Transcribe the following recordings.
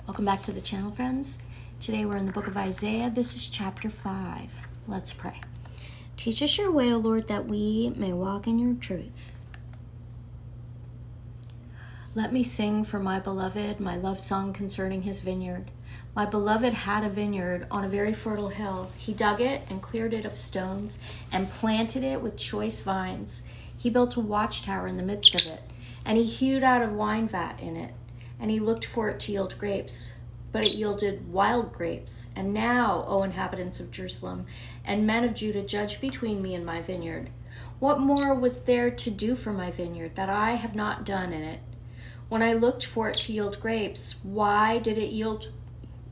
Welcome back to the channel, friends. Today we're in the book of Isaiah. This is chapter 5. Let's pray. Teach us your way, O Lord, that we may walk in your truth. Let me sing for my beloved my love song concerning his vineyard. My beloved had a vineyard on a very fertile hill. He dug it and cleared it of stones and planted it with choice vines. He built a watchtower in the midst of it, and he hewed out a wine vat in it. And he looked for it to yield grapes, but it yielded wild grapes. And now, O inhabitants of Jerusalem, and men of Judah, judge between me and my vineyard. What more was there to do for my vineyard that I have not done in it? When I looked for it to yield grapes, why did it yield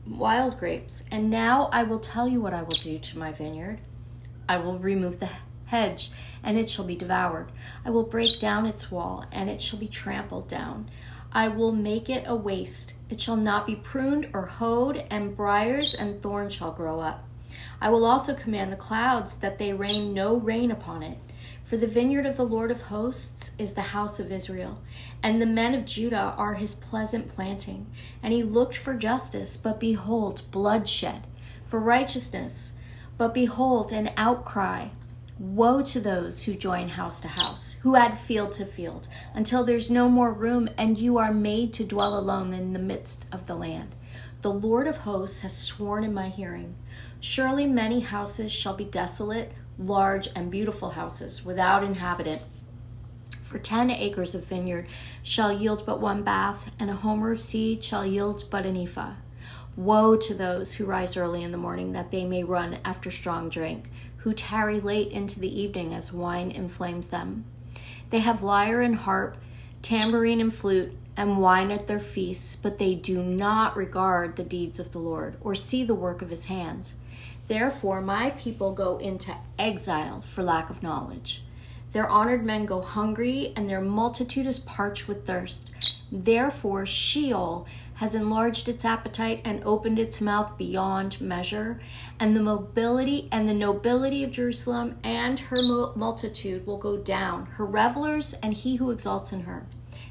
wild grapes? And now I will tell you what I will do to my vineyard. I will remove the hedge, and it shall be devoured. I will break down its wall, and it shall be trampled down. I will make it a waste. It shall not be pruned or hoed, and briars and thorns shall grow up. I will also command the clouds that they rain no rain upon it. For the vineyard of the Lord of hosts is the house of Israel, and the men of Judah are his pleasant planting. And he looked for justice, but behold, bloodshed; for righteousness, but behold, an outcry. Woe to those who join house to house, who add field to field, until there's no more room, and you are made to dwell alone in the midst of the land. The Lord of hosts has sworn in my hearing. Surely many houses shall be desolate, large and beautiful houses, without inhabitant. For 10 acres of vineyard shall yield but one bath, and a homer of seed shall yield but an ephah. Woe to those who rise early in the morning, that they may run after strong drink, who tarry late into the evening as wine inflames them. They have lyre and harp, tambourine and flute, and wine at their feasts, but they do not regard the deeds of the Lord, or see the work of his hands. Therefore my people go into exile for lack of knowledge. Their honored men go hungry, and their multitude is parched with thirst. Therefore Sheol has enlarged its appetite and opened its mouth beyond measure, and the nobility of Jerusalem and her multitude will go down, her revelers and he who exalts in her.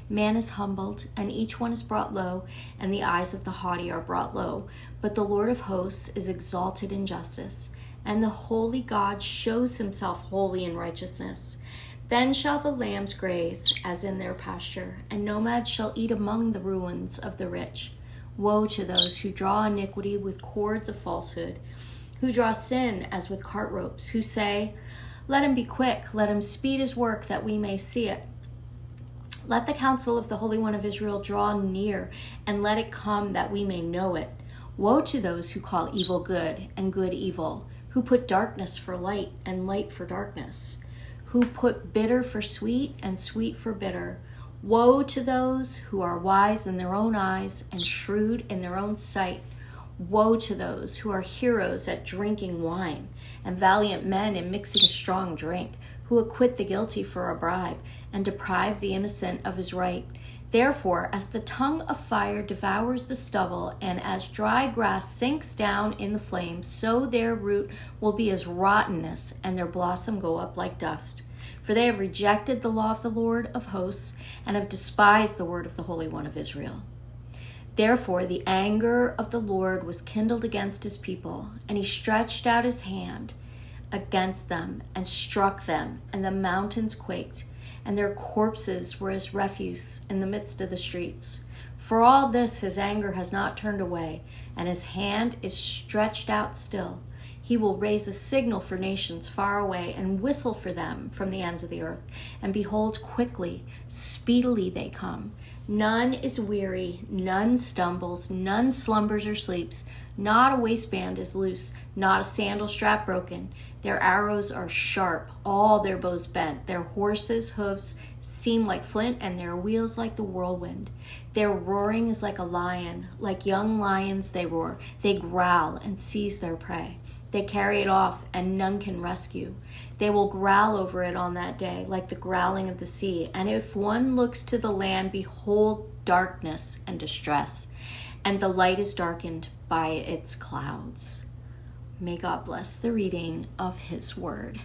Man is humbled, and each one is brought low, and the eyes of the haughty are brought low. But the Lord of hosts is exalted in justice, and the holy God shows himself holy in righteousness. Then shall the lambs graze as in their pasture, and nomads shall eat among the ruins of the rich. Woe to those who draw iniquity with cords of falsehood, who draw sin as with cart ropes, who say, "Let him be quick, let him speed his work, that we may see it." Let the counsel of the Holy One of Israel draw near, and let it come that we may know it. Woe to those who call evil good and good evil, who put darkness for light and light for darkness, who put bitter for sweet and sweet for bitter. Woe to those who are wise in their own eyes and shrewd in their own sight. Woe to those who are heroes at drinking wine, and valiant men in mixing strong drink, who acquit the guilty for a bribe and deprive the innocent of his right. Therefore, as the tongue of fire devours the stubble, and as dry grass sinks down in the flames, so their root will be as rottenness, and their blossom go up like dust. For they have rejected the law of the Lord of hosts, and have despised the word of the Holy One of Israel. Therefore the anger of the Lord was kindled against his people, and he stretched out his hand against them and struck them, and the mountains quaked, and their corpses were as refuse in the midst of the streets. For all this his anger has not turned away, and his hand is stretched out still. He will raise a signal for nations far away, and whistle for them from the ends of the earth. And behold, quickly, speedily they come. None is weary, none stumbles, none slumbers or sleeps. Not a waistband is loose, not a sandal strap broken. Their arrows are sharp, all their bows bent. Their horses' hoofs seem like flint, and their wheels like the whirlwind. Their roaring is like a lion. Like young lions they roar. They growl and seize their prey. They carry it off, and none can rescue. They will growl over it on that day, like the growling of the sea. And if one looks to the land, behold darkness and distress, and the light is darkened by its clouds. May God bless the reading of his word.